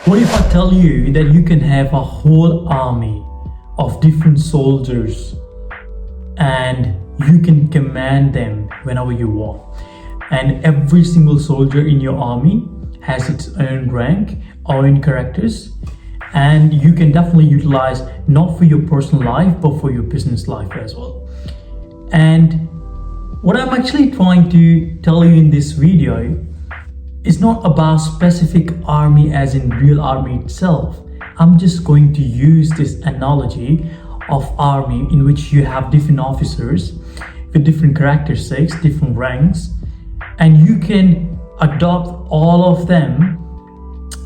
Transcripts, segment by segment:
What if I tell you that you can have a whole army of different soldiers and you can command them whenever you want? And every single soldier in your army has its own rank, own characters, and you can definitely utilize not for your personal life but for your business life as well. And what I'm actually trying to tell you in this video is not about specific army as in real army itself. I'm just going to use this analogy of army in which you have different officers with different characteristics, different ranks, and you can adopt all of them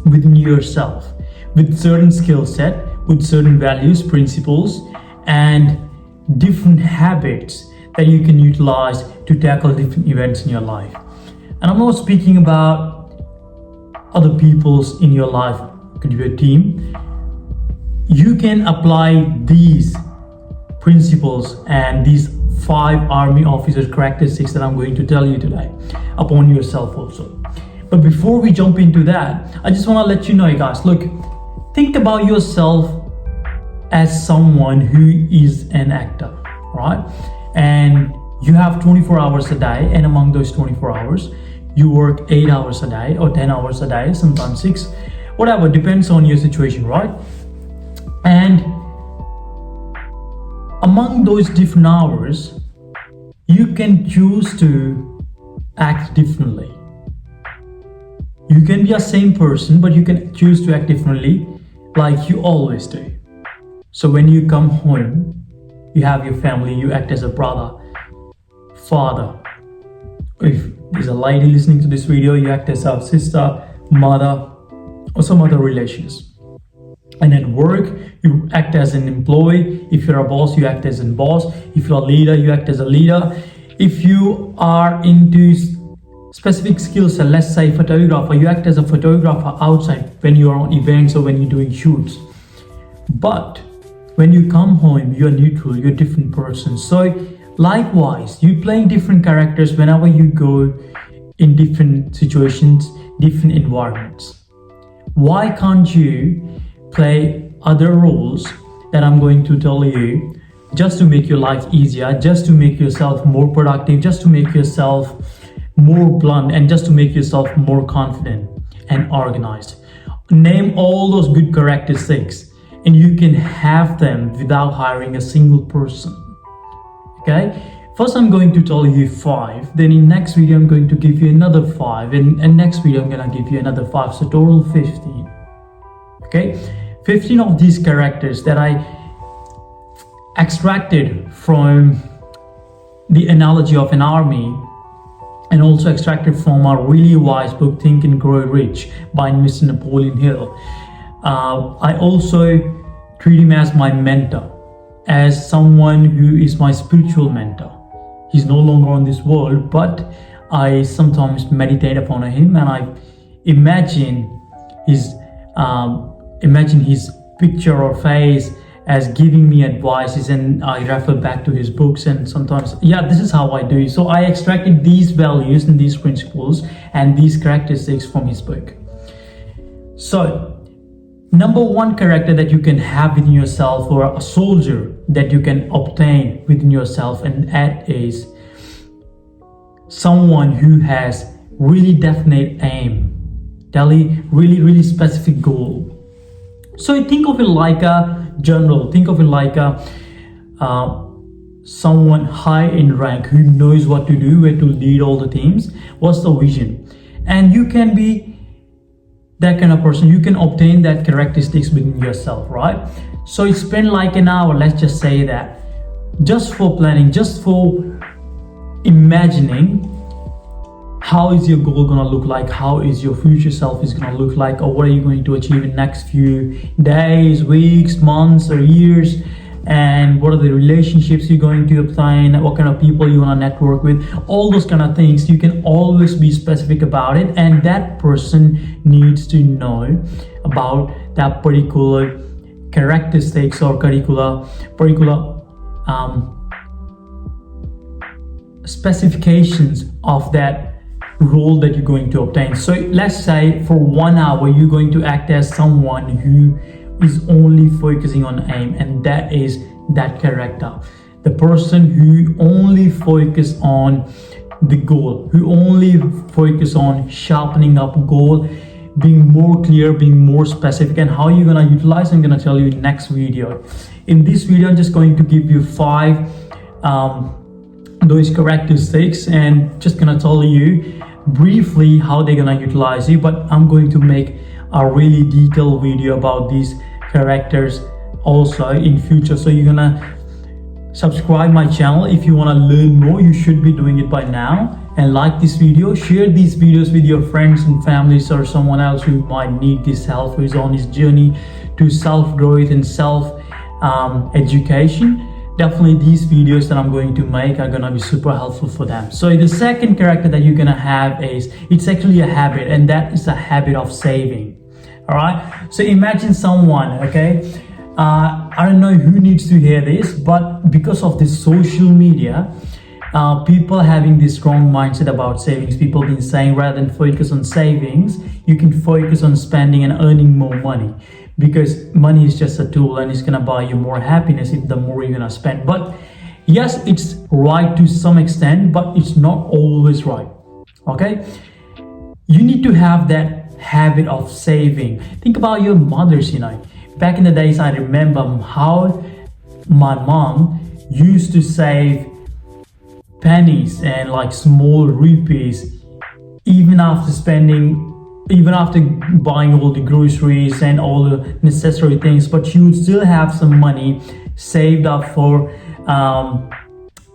within yourself with certain skill set, with certain values, principles, and different habits that you can utilize to tackle different events in your life. And I'm not speaking about other people's in your life, could be a team. You can apply these principles and these 5 army officers characteristics that I'm going to tell you today upon yourself also. But before we jump into that, I just want to let you know, guys, look, think about yourself as someone who is an actor, right? And you have 24 hours a day, and among those 24 hours, you work 8 hours a day or 10 hours a day, sometimes 6, whatever, depends on your situation, right? And among those different hours, you can choose to act differently. You can be a same person, but you can choose to act differently like you always do. So when you come home, you have your family, you act as a brother, father. If there's a lady listening to this video, you act as a sister, mother, or some other relations. And at work, you act as an employee. If you're a boss, you act as a boss. If you're a leader, you act as a leader. If you are into specific skills, let's say photographer, you act as a photographer outside when you're on events or when you're doing shoots. But when you come home, you're neutral, you're a different person. So likewise, you playing different characters whenever you go in different situations, different environments. Why can't you play other roles that I'm going to tell you just to make your life easier, just to make yourself more productive, just to make yourself more blunt, and just to make yourself more confident and organized? Name all those good characteristics and you can have them without hiring a single person. Okay, first I'm going to tell you 5, then in next video I'm going to give you another 5, and next video I'm gonna give you another 5, so total 15. Okay, 15 of these characters that I extracted from the analogy of an army, and also extracted from a really wise book, Think and Grow Rich by Mr. Napoleon Hill. I also treat him as my mentor, as someone who is my spiritual mentor. He's no longer on this world, but I sometimes meditate upon him and I imagine his picture or face as giving me advices, and I refer back to his books, and sometimes, yeah, this is how I do it. So I extracted these values and these principles and these characteristics from his book. So number 1 character that you can have within yourself, or a soldier that you can obtain within yourself, and that is someone who has really definite aim, really specific goal. So think of it like a general, think of it like a someone high in rank who knows what to do, where to lead all the teams, what's the vision. And you can be that kind of person, you can obtain that characteristics within yourself, right? So you spend like an hour, let's just say that, just for planning, just for imagining how is your goal gonna look like, how is your future self is gonna look like, or what are you going to achieve in the next few days, weeks, months, or years, and what are the relationships you're going to obtain, what kind of people you want to network with, all those kind of things. You can always be specific about it, and that person needs to know about that particular characteristics or particular specifications of that role that you're going to obtain. So let's say for 1 hour you're going to act as someone who is only focusing on aim, and that is that character, the person who only focus on the goal, who only focus on sharpening up goal, being more clear, being more specific. And how you're gonna utilize, I'm gonna tell you in next video. In this video I'm just going to give you 5 those characteristics, and just gonna tell you briefly how they're gonna utilize you, but I'm going to make a really detailed video about these characters also in future. So you're gonna subscribe my channel if you want to learn more. You should be doing it by now, and like this video, share these videos with your friends and families, or someone else who might need this help, who is on his journey to self-growth and self-education. Definitely these videos that I'm going to make are going to be super helpful for them. So the second character that you're going to have is, it's actually a habit, and that is a habit of saving. All right, so imagine someone, okay, I don't know who needs to hear this, but because of this social media, people having this strong mindset about savings, people been saying rather than focus on savings, you can focus on spending and earning more money, because money is just a tool and it's gonna buy you more happiness if the more you're gonna spend. But yes, it's right to some extent, but it's not always right. Okay, you need to have that habit of saving. Think about your mothers, back in the days, I remember how my mom used to save pennies and like small rupees, even after buying all the groceries and all the necessary things, but she would still have some money saved up for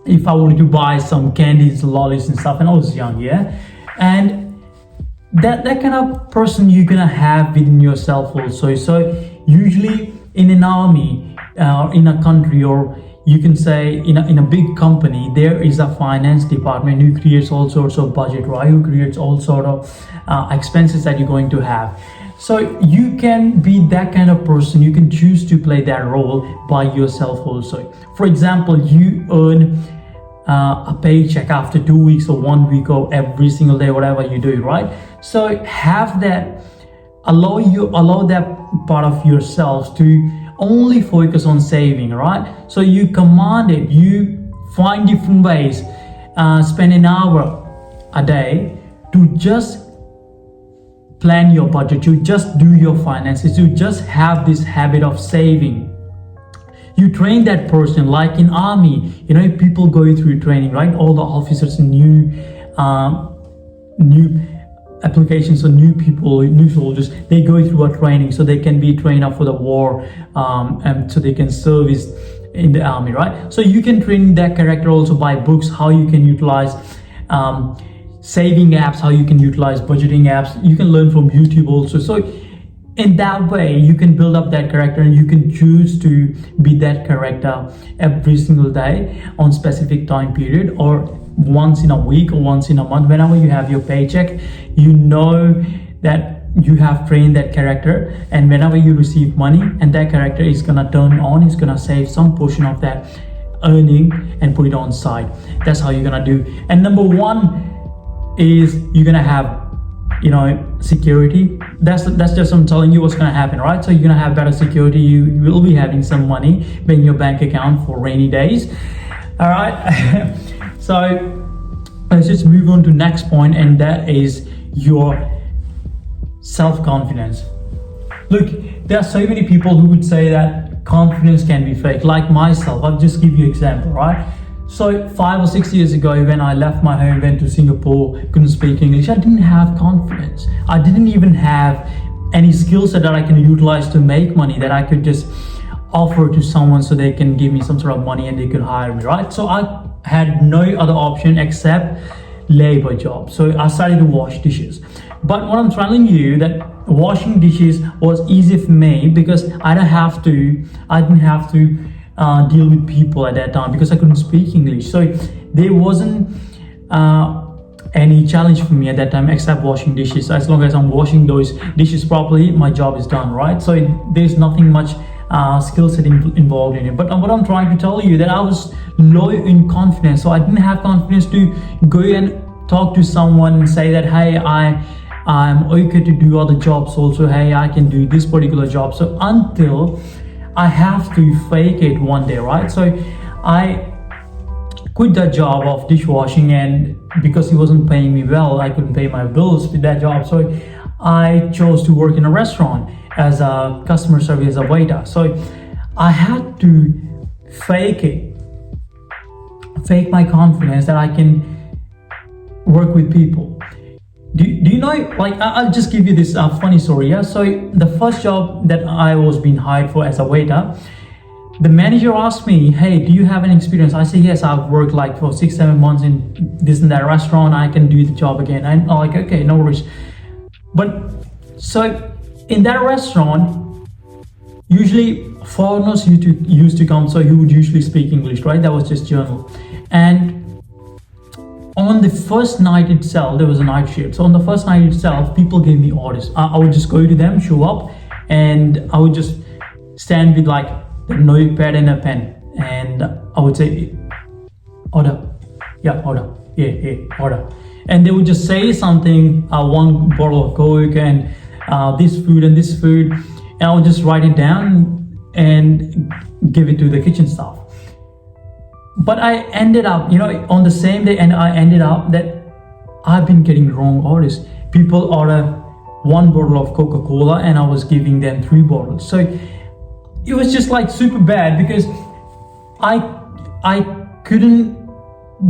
if I wanted to buy some candies, lollies and stuff, and I was young, yeah. And that kind of person you're gonna have within yourself also. So usually in an army, in a country, or you can say in a big company, there is a finance department who creates all sorts of budget, right? Who creates all sort of expenses that you're going to have. So you can be that kind of person. You can choose to play that role by yourself also. For example, you earn a paycheck after 2 weeks or 1 week or every single day, whatever you do, right? So have that, allow that part of yourself to only focus on saving, right? So you command it, you find different ways, spend an hour a day to just plan your budget, to just do your finances, to just have this habit of saving. You train that person, like in army, people go through training, right? All the officers, new applications, or new people, new soldiers, they go through a training so they can be trained up for the war, and so they can service in the army, right? So you can train that character also by books, how you can utilize saving apps, how you can utilize budgeting apps. You can learn from YouTube also. So in that way, you can build up that character, and you can choose to be that character every single day on specific time period, or once in a week or once in a month. Whenever you have your paycheck, you know that you have trained that character, and whenever you receive money, and that character is gonna turn on, is gonna save some portion of that earning and put it on side. That's how you're gonna do. And number 1 is you're gonna have security. That's just, I'm telling you what's gonna happen, right? So you're gonna have better security. You will be having some money in your bank account for rainy days. All right. So let's just move on to next point, and that is your self-confidence. Look, there are so many people who would say that confidence can be fake, like myself. I'll just give you an example, right? So 5 or 6 years ago, when I left my home, went to Singapore, couldn't speak English, I didn't have confidence. I didn't even have any skill set that I can utilize to make money, that I could just offer to someone so they can give me some sort of money and they could hire me, right? So I had no other option except labor job. So I started to wash dishes. But what I'm telling you, that washing dishes was easy for me because I didn't have to deal with people at that time, because I couldn't speak English. So there wasn't any challenge for me at that time except washing dishes. As long as I'm washing those dishes properly, my job is done, right? So there's nothing much skill set involved in it. But what I'm trying to tell you, that I was low in confidence, so I didn't have confidence to go and talk to someone and say that, hey, I'm okay to do other jobs also, hey, I can do this particular job. So until I have to fake it one day, right? So I quit that job of dishwashing, and because he wasn't paying me well, I couldn't pay my bills with that job. So I chose to work in a restaurant as a customer service, as a waiter. So I had to fake my confidence that I can work with people. Do you know, like, I'll just give you this funny story. Yeah, so the first job that I was being hired for as a waiter, the manager asked me, hey, do you have any experience? I said, yes, I've worked like for 6-7 months in this and that restaurant. I can do the job again. And I'm like, okay, no worries. But so in that restaurant, usually foreigners used to come, so he would usually speak English, right? That was just journal. And on the first night itself, there was a night shift. So on the first night itself, people gave me orders. I would just go to them, show up, and I would just stand with like a notepad and a pen, and I would say, order, yeah, order, yeah, order. And they would just say something, one bottle of Coke and this food and this food, and I would just write it down and give it to the kitchen staff. But I ended up, on the same day, and I ended up that I've been getting wrong orders. People order 1 bottle of Coca-Cola and I was giving them 3 bottles. So it was just like super bad because I couldn't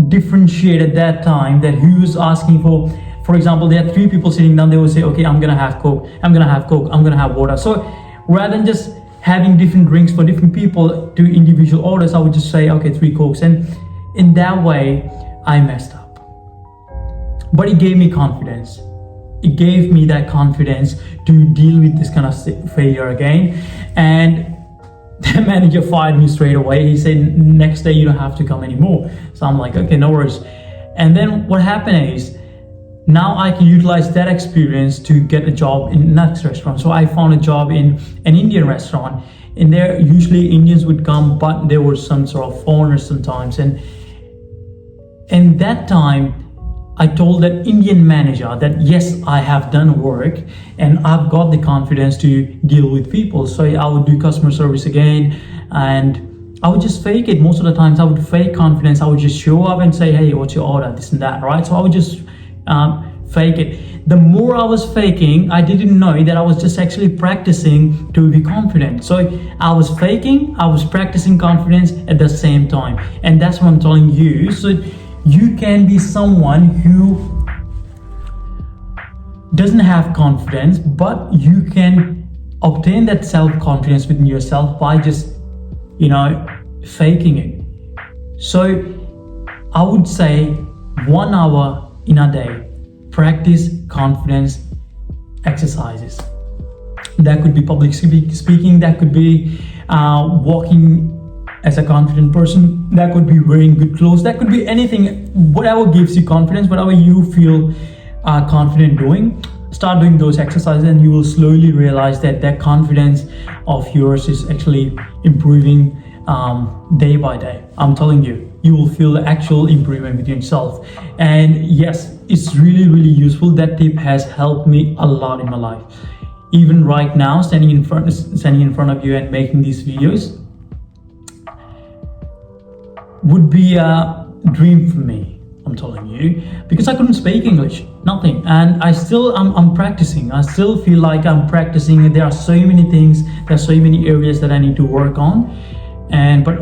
differentiate at that time that who was asking for example, there are 3 people sitting down, they would say, okay, I'm gonna have Coke, I'm gonna have Coke, I'm gonna have water. So rather than just having different drinks for different people to individual orders, I would just say, okay, 3 Cokes. And in that way, I messed up. But it gave me confidence. It gave me that confidence to deal with this kind of failure again. And the manager fired me straight away. He said, next day you don't have to come anymore. So I'm like, okay, no worries. And then what happened is, now I can utilize that experience to get a job in the next restaurant. So I found a job in an Indian restaurant. And there, usually Indians would come, but there were some sort of foreigners sometimes. And that time, I told that Indian manager that yes, I have done work and I've got the confidence to deal with people. So I would do customer service again, and I would just fake it. Most of the times I would fake confidence. I would just show up and say, hey, what's your order? This and that, right? So I would just fake it. The more I was faking, I didn't know that I was just actually practicing to be confident. So I was faking, I was practicing confidence at the same time. And that's what I'm telling you. So you can be someone who doesn't have confidence, but you can obtain that self-confidence within yourself by just, faking it. So I would say 1 hour in a day, practice confidence exercises. That could be public speaking, that could be walking as a confident person, that could be wearing good clothes, that could be anything, whatever gives you confidence, whatever you feel confident doing. Start doing those exercises and you will slowly realize that that confidence of yours is actually improving day by day. I'm telling you, you will feel the actual improvement within yourself. And yes, it's really, really useful. That tip has helped me a lot in my life. Even right now, standing in front of you and making these videos would be a dream for me, I'm telling you, because I couldn't speak English, nothing. And I'm practicing. I still feel like I'm practicing. There are so many things, there are so many areas that I need to work on. But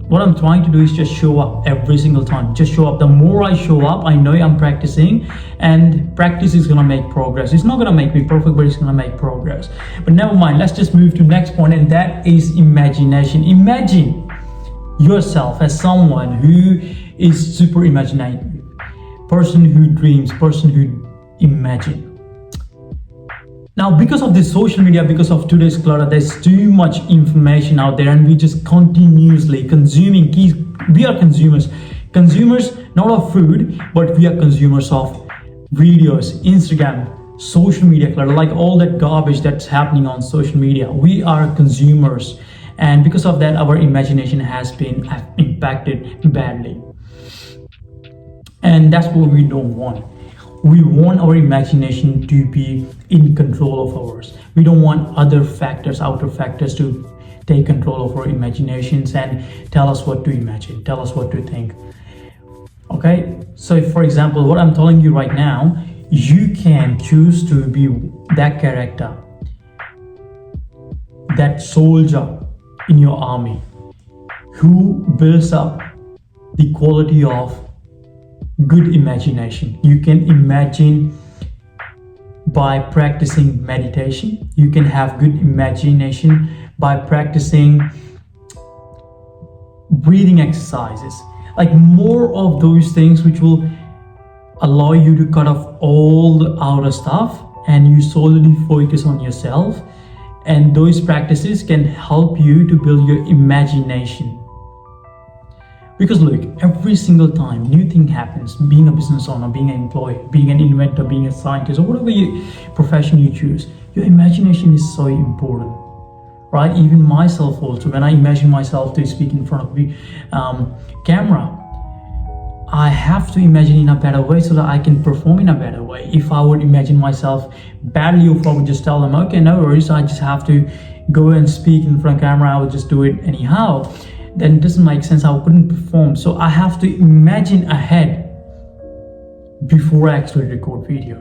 what I'm trying to do is just show up every single time. Just show up. The more I show up, I know I'm practicing, and practice is gonna make progress. It's not gonna make me perfect, but it's gonna make progress. But never mind, let's just move to the next point, and that is imagination. Imagine yourself as someone who is super imaginative, person who dreams, person who imagine. Now, because of this social media, because of today's clutter, there's too much information out there, and we just continuously consuming. We are consumers not of food, but we are consumers of videos, Instagram, social media clutter, like all that garbage that's happening on social media. We are consumers, and because of that, our imagination has been impacted badly. And that's what we don't want. We want our imagination to be in control of ours. We don't want other factors, outer factors, to take control of our imaginations and tell us what to imagine, tell us what to think. Okay, so for example, what I'm telling you right now, you can choose to be that character, that soldier in your army who builds up the quality of good imagination. You can imagine by practicing meditation. You can have good imagination by practicing breathing exercises, like more of those things which will allow you to cut off all the outer stuff and you solely focus on yourself. And those practices can help you to build your imagination. Because look, every single time new thing happens, being a business owner, being an employee, being an inventor, being a scientist, or whatever profession you choose, your imagination is so important, right? Even myself also, when I imagine myself to speak in front of the camera, I have to imagine in a better way so that I can perform in a better way. If I would imagine myself badly, if I would just tell them, okay, no worries, I just have to go and speak in front of camera, I would just do it anyhow, then it doesn't make sense. I couldn't perform. So I have to imagine ahead before I actually record video.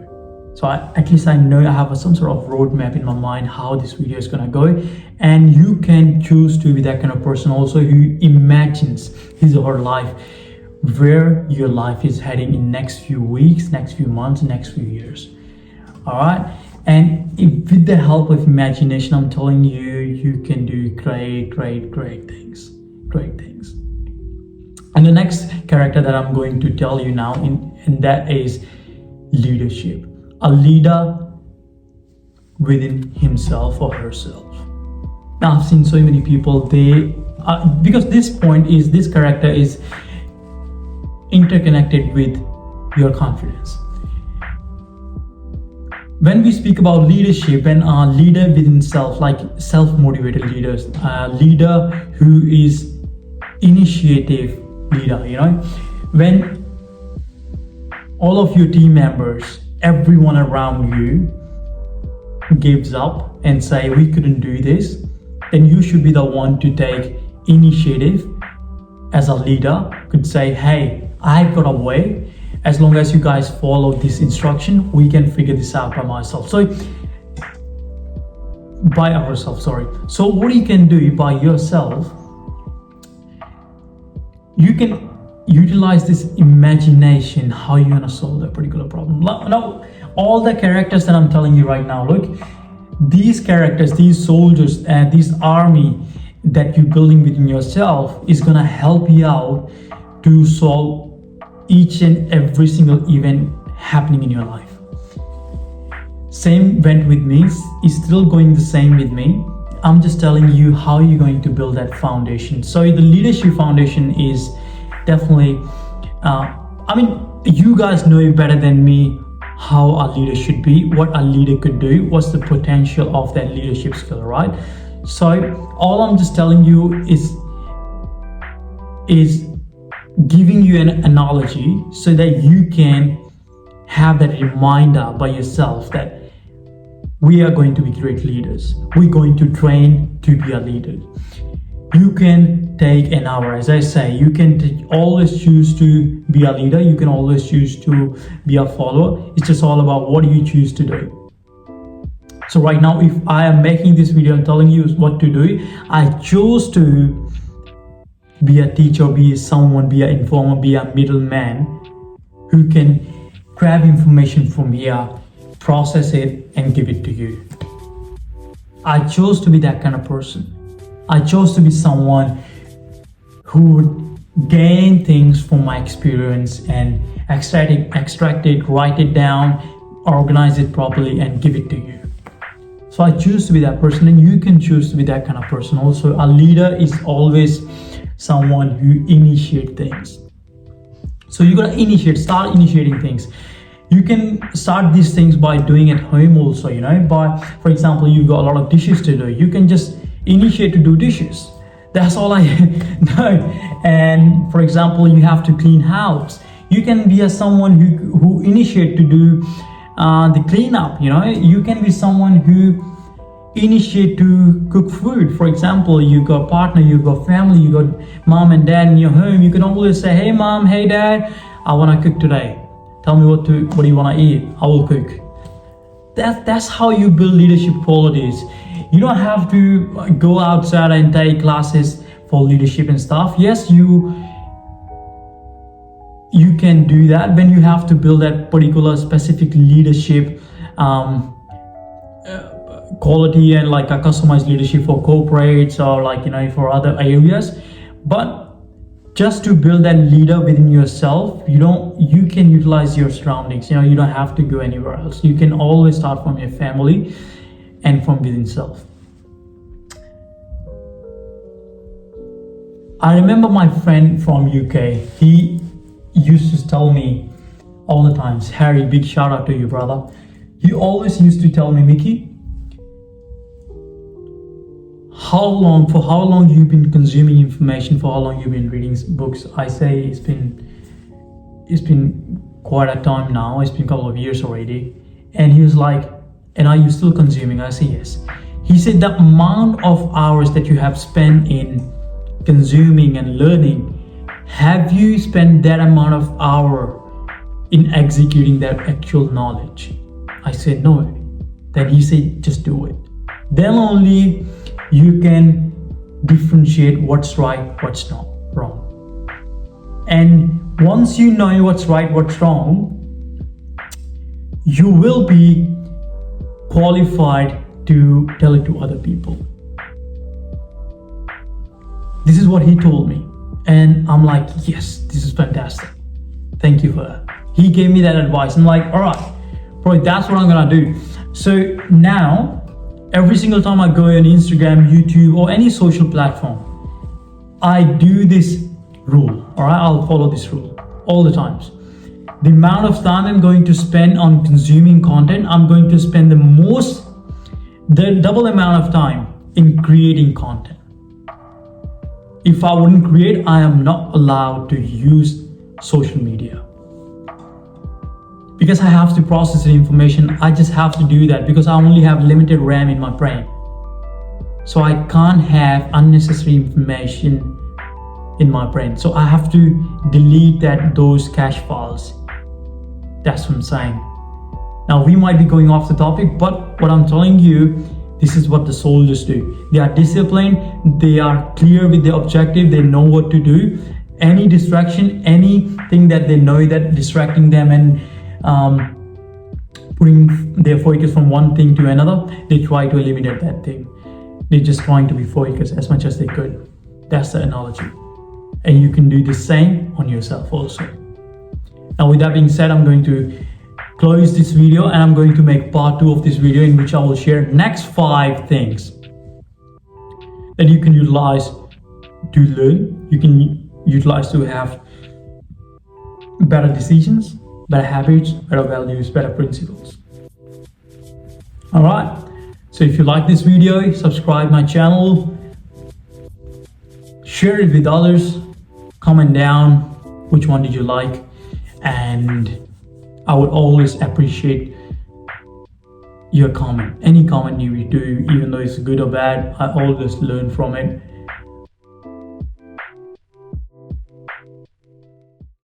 So at least I know I have some sort of roadmap in my mind how this video is gonna go. And you can choose to be that kind of person also who imagines his or her life, where your life is heading in next few weeks, next few months, next few years. All right. And with the help of imagination, I'm telling you, you can do great things. Great things. And the next character that I'm going to tell you now, and that is leadership. A leader within himself or herself. Now I've seen so many people, because this character is interconnected with your confidence. When we speak about leadership, when a leader within self, like self-motivated leaders, a leader who is initiative leader, when all of your team members, everyone around you gives up and say we couldn't do this, then you should be the one to take initiative. As a leader could say, hey, I've got a way. As long as you guys follow this instruction, we can figure this out by ourselves. So what you can do by yourself, you can utilize this imagination how you're gonna solve that particular problem. Now, all the characters that I'm telling you right now, look, these characters, these soldiers, and this army that you're building within yourself is gonna help you out to solve each and every single event happening in your life. Same went with me, is still going the same with me. I'm just telling you how you're going to build that foundation. So the leadership foundation is definitely, you guys know better than me how a leader should be, what a leader could do, what's the potential of that leadership skill, right? So all I'm just telling you is giving you an analogy so that you can have that reminder by yourself that we are going to be great leaders. We're going to train to be a leader. You can take an hour, as I say, you can always choose to be a leader. You can always choose to be a follower. It's just all about what you choose to do. So right now, if I am making this video and telling you what to do, I chose to be a teacher, be someone, be an informer, be a middleman who can grab information from here, process it, and give it to you. I chose to be that kind of person. I chose to be someone who would gain things from my experience and extract it, write it down, organize it properly, and give it to you. So I choose to be that person, and you can choose to be that kind of person also. A leader is always someone who initiates things. So you gotta start initiating things. You can start these things by doing at home also, for example, you've got a lot of dishes to do. You can just initiate to do dishes. That's all I know. And for example, you have to clean house. You can be someone who initiate to do the cleanup. You can be someone who initiate to cook food. For example, you got partner, you got family, you got mom and dad in your home. You can always say, hey mom, hey dad, I want to cook today. Tell me what do you want to eat. I will cook. That's how you build leadership qualities. You don't have to go outside and take classes for leadership and stuff. Yes, you can do that when you have to build that particular specific leadership quality, and like a customized leadership for corporates or for other areas. But just to build that leader within yourself, you can utilize your surroundings. You don't have to go anywhere else. You can always start from your family and from within self. I remember my friend from UK. He used to tell me all the times, Harry, big shout out to you, brother. He always used to tell me, Miki, for how long you've been consuming information, for how long you've been reading books. I say it's been quite a time now. It's been a couple of years already. And he was like, and are you still consuming? I say yes. He said the amount of hours that you have spent in consuming and learning, have you spent that amount of hour in executing that actual knowledge? I said no. Then he said just do it. Then only you can differentiate what's right, what's not wrong. And once you know what's right, what's wrong, you will be qualified to tell it to other people. This is what he told me. And I'm like, yes, this is fantastic. Thank you for that. He gave me that advice. I'm like, all right, bro, that's what I'm gonna do. So now, every single time I go on Instagram, YouTube, or any social platform, I do this rule, all right? I'll follow this rule all the times. The amount of time I'm going to spend on consuming content, I'm going to spend the double amount of time in creating content. If I wouldn't create, I am not allowed to use social media. Because I have to process the information, I just have to do that because I only have limited RAM in my brain. So I can't have unnecessary information in my brain. So I have to delete those cache files. That's what I'm saying. Now we might be going off the topic, but what I'm telling you, this is what the soldiers do. They are disciplined, they are clear with their objective, they know what to do. Any distraction, anything that they know that distracting them and putting their focus from one thing to another, they try to eliminate that thing. They're just trying to be focused as much as they could. That's the analogy. And you can do the same on yourself also. Now with that being said, I'm going to close this video and I'm going to make part 2 of this video in which I will share next 5 things that you can utilize to learn. You can utilize to have better decisions, better habits, better values, better principles. All right. So if you like this video, subscribe my channel, share it with others, comment down which one did you like, and I would always appreciate your comment. Any comment you do, even though it's good or bad, I always learn from it.